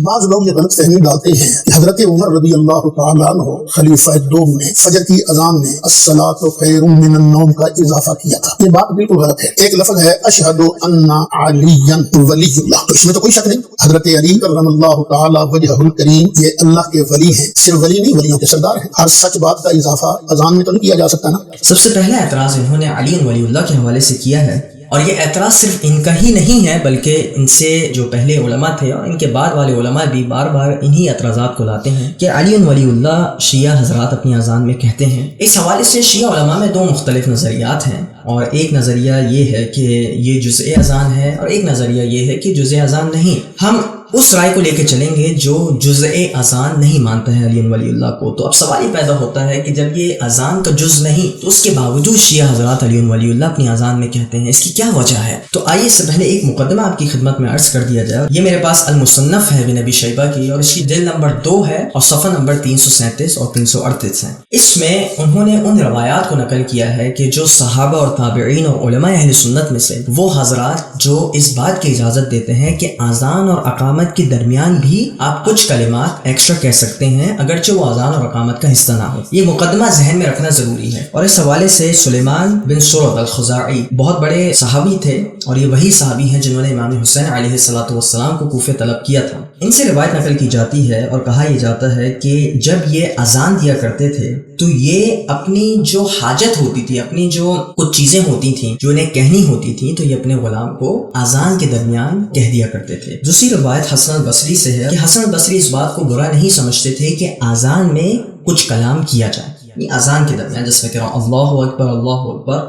بعض لوگ یہ غلط فہمی ڈالتے ہیں کہ حضرت عمر رضی اللہ تعالیٰ عنہ خلیفہ دوم نے فجر کی اذان میں الصلاۃ خیر من النوم کا اضافہ کیا تھا. یہ بات بالکل غلط ہے. ایک لفظ ہے اشہد ان علیا ولی اللہ، تو اس میں تو کوئی شک نہیں. حضرت علی کرم اللہ تعالیٰ وجہہ الکریم یہ اللہ کے ولی ہیں، صرف ولی نہیں ولیوں کے سردار ہیں. ہر سچ بات کا اضافہ اذان میں تو نہیں کیا جا سکتا نا. سب سے پہلا اعتراض انہوں نے علی ولی اللہ کے حوالے سے کیا ہے، اور یہ اعتراض صرف ان کا ہی نہیں ہے بلکہ ان سے جو پہلے علماء تھے اور ان کے بعد والے علماء بھی بار بار انہی اعتراضات کو لاتے ہیں کہ علی ولی اللہ شیعہ حضرات اپنی اذان میں کہتے ہیں. اس حوالے سے شیعہ علماء میں دو مختلف نظریات ہیں، اور ایک نظریہ یہ ہے کہ یہ جزء اذان ہے اور ایک نظریہ یہ ہے کہ جزء اذان نہیں. ہم اس رائے کو لے کے چلیں گے جو جزء اذان نہیں مانتا ہے علی ولی اللہ کو. تو اب سوال یہ پیدا ہوتا ہے کہ جب یہ اذان کا جز نہیں تو اس کے باوجود شیعہ حضرات علی ولی اللہ اپنی اذان میں کہتے ہیں، اس کی کیا وجہ ہے؟ تو آئیے اس سے پہلے ایک مقدمہ آپ کی خدمت میں عرض کر دیا جائے. یہ میرے پاس المصنف ہے ابن ابی شیبہ کی، اور اس کی جلد نمبر 2 ہے اور صفحہ نمبر 337 اور 338 ہے. اس میں انہوں نے ان روایات کو نقل کیا ہے کہ جو صحابہ اور تابعین اور علماء اہل سنت میں سے وہ حضرات جو اس بات کی اجازت دیتے ہیں کہ اذان اور اقامت کے درمیان بھی آپ کچھ کلمات ایکسٹرا کہہ سکتے ہیں اگرچہ وہ اذان اور اقامت کا حصہ نہ ہو. یہ مقدمہ ذہن میں رکھنا ضروری ہے. اور اس حوالے سے سلیمان بن سرد الخزاعی بہت بڑے صحابی تھے، اور یہ وہی صحابی ہیں جنہوں نے امام حسین علیہ الصلوۃ والسلام کو کوفے طلب کیا تھا. ان سے روایت نقل کی جاتی ہے اور کہا یہ جاتا ہے کہ جب یہ اذان دیا کرتے تھے تو یہ اپنی جو حاجت ہوتی تھی، اپنی جو کچھ چیزیں ہوتی تھیں جو انہیں کہنی ہوتی تھیں، تو یہ اپنے غلام کو اذان کے درمیان کہہ دیا کرتے تھے. دوسری روایت حسن البصری سے ہے کہ حسن البصری اس بات کو برا نہیں سمجھتے تھے کہ اذان میں کچھ کلام کیا جائے، یعنی اذان کے درمیان جس میں کہہ رہا ہوں اللہ اکبر اللہ اکبر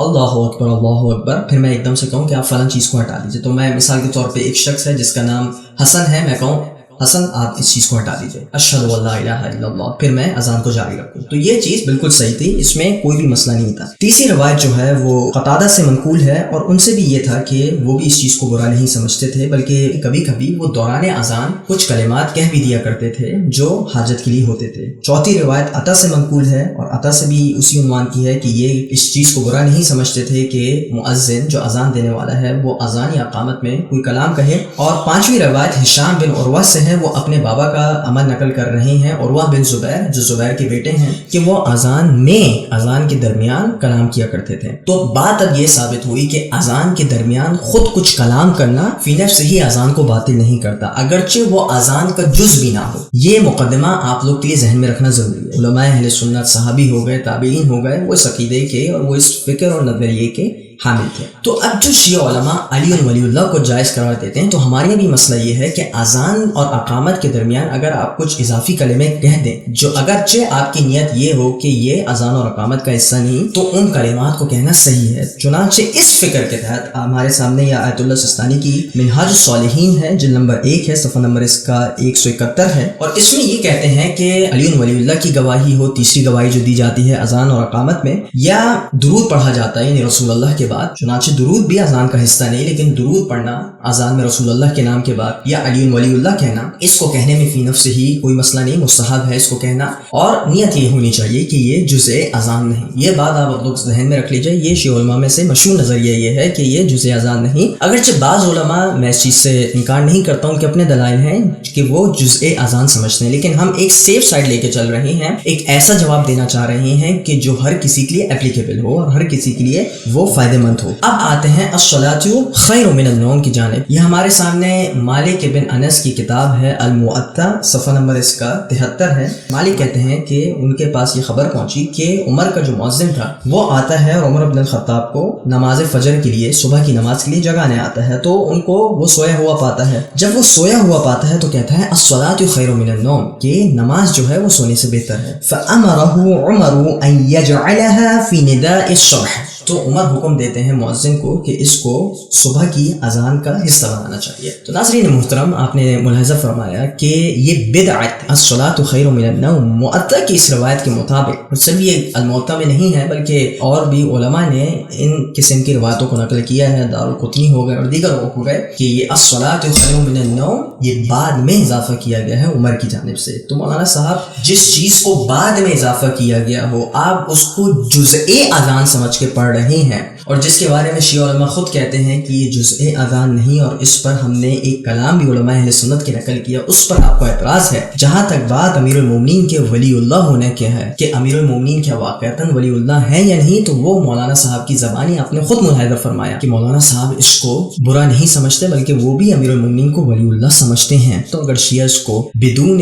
اللہ اکبر اللہ اکبر، پھر میں ایک دم سے کہوں کہ آپ فلاں چیز کو ہٹا دیجیے. تو میں مثال کے طور پہ ایک شخص ہے جس کا نام حسن ہے، میں کہوں حسن آپ اس چیز کو ہٹا دیجیے، اشہد ان لا الہ الا اللہ، پھر میں اذان کو جاری رکھوں. تو یہ چیز بالکل صحیح تھی، اس میں کوئی بھی مسئلہ نہیں تھا. تیسری روایت جو ہے وہ قتادہ سے منقول ہے، اور ان سے بھی یہ تھا کہ وہ بھی اس چیز کو برا نہیں سمجھتے تھے بلکہ کبھی کبھی وہ دوران اذان کچھ کلمات کہہ بھی دیا کرتے تھے جو حاجت کے لیے ہوتے تھے. چوتھی روایت عطا سے منقول ہے، اور عطا سے بھی اسی عنوان کی ہے کہ یہ اس چیز کو برا نہیں سمجھتے تھے کہ مؤذن جو اذان دینے والا ہے وہ اذان یا اقامت میں کوئی کلام کہے. اور پانچویں روایت ہشام بن عروہ سے ہے، وہ اپنے بابا کا عمل نقل کر رہے ہیں عروہ بن زبیر جو زبیر کے بیٹے ہیں کہ وہ اذان کے درمیان کلام کیا کرتے تھے. تو بات اب یہ ثابت ہوئی کہ اذان کے درمیان خود کچھ کلام کرنا فی نفس ہی اذان کو باطل نہیں کرتا اگرچہ وہ اذان کا جز بھی نہ ہو. یہ مقدمہ آپ لوگ کے لیے ذہن میں رکھنا ضروری ہے. علماء اہل سنت صحابی ہو گئے، تابعین ہو گئے، وہ اس عقیدے کے اور وہ اس فکر اور نظریے کے حامل تھے. تو اب جو شیعہ علماء علی ولی اللہ کو جائز قرار دیتے ہیں، تو ہمارے بھی مسئلہ یہ ہے کہ اذان اور اقامت کے درمیان اگر آپ کچھ اضافی کلمے کہہ دیں جو اگرچہ آپ کی نیت یہ ہو کہ یہ اذان اور اقامت کا حصہ نہیں، تو ان کلمات کو کہنا صحیح ہے. چنانچہ اس فکر کے تحت ہمارے سامنے یہ آیت اللہ سستانی کی منہاج الصالحین ہے، جلد نمبر 1 ہے، صفحہ نمبر اس کا 171 ہے، اور اس میں یہ کہتے ہیں کہ علی ولی اللہ کی گواہی ہو، تیسری گواہی جو دی جاتی ہے اذان اور اقامت میں، یا درود پڑھا جاتا ہے یعنی رسول اللہ کے بعد. چنانچہ درود بھی اذان کا حصہ نہیں، لیکن درود پڑھنا اذان میں رسول اللہ کے نام کے بعد یا علی ولی اللہ کہنا، اس کو کہنے میں فی نفس ہی کوئی مسئلہ نہیں، مستحب ہے اس کو کہنا. اور نیت یہ ہونی چاہیے کہ یہ جزء اذان نہیں. یہ بات آپ لوگ ذہن میں رکھ لیجئے. یہ شیعہ علماء میں سے مشہور نظریہ یہ ہے کہ یہ جزء اذان نہیں، اگرچہ بعض علماء، میں اس چیز سے انکار نہیں کرتا ہوں کہ اپنے دلائل ہیں کہ وہ جزء اذان سمجھتے ہیں، لیکن ہم ایک سیف سائڈ لے کے چل رہے ہیں، ایک ایسا جواب دینا چاہ رہے ہیں کہ جو ہر کسی کے لیے اپلیکیبل ہو اور ہر کسی کے لیے وہ فائدہ مند ہو. اب آتے ہیں الصلاۃ خیر من النوم کی جانب. یہ ہمارے سامنے مالک بن انس کی کتاب ہے الموطا، صفحہ نمبر اس کا 73 ہے. مالک کہتے ہیں کہ ان کے پاس یہ خبر پہنچی کہ عمر کا جو مؤذن تھا وہ آتا ہے اور عمر بن الخطاب کو نماز فجر کے لیے، صبح کی نماز کے لیے جگانے آتا ہے. تو ان کو وہ سویا ہوا پاتا ہے. جب وہ سویا ہوا پاتا ہے تو کہتا ہے الصلاۃ خیر من النوم، کہ نماز جو ہے وہ سونے سے بہتر ہے. فأمره عمر ان يجعلها في نداء الصبح، تو عمر حکم دیتے ہیں مؤذن کو کہ اس کو صبح کی اذان کا حصہ بنانا چاہیے. تو ناظرین محترم، آپ نے ملاحظہ فرمایا کہ یہ بدعت الصلاۃ خیر من النوم موطا کی اس روایت کے مطابق، صرف یہ الموطا میں نہیں ہے بلکہ اور بھی علماء نے ان قسم کی روایتوں کو نقل کیا ہے، دارالقطنی ہو گئے اور دیگر ہو گئے، کہ یہ الصلاۃ خیر من النوم یہ بعد میں اضافہ کیا گیا ہے عمر کی جانب سے. تو مولانا صاحب، جس چیز کو بعد میں اضافہ کیا گیا ہو آپ اس کو جزء اذان سمجھ کے پڑھ پڑھ رہے ہیں، اور جس کے بارے میں شیعہ علماء خود کہتے ہیں کہ یہ جزء اذان نہیں، اور اس پر ہم نے ایک کلام بھی علماء اہل سنت کے نقل کیا، اس پر آپ کو اعتراض ہے۔ جہاں تک بات امیر المومنین کے ولی اللہ ہونے کے ہے کہ امیر المومنین کیا واقعتاً ولی اللہ ہے یا نہیں، تو وہ مولانا صاحب کی زبانی آپ نے خود ملاحظہ فرمایا کہ مولانا صاحب اس کو برا نہیں سمجھتے بلکہ وہ بھی امیر المومنین کو ولی اللہ سمجھتے ہیں۔ تو اگر شیعہ اس کو بدون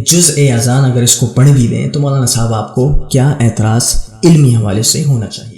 جزء اذان اگر اس کو پڑھ بھی دیں تو مولانا صاحب آپ کو کیا اعتراض علمی حوالے سے ہونا چاہیے؟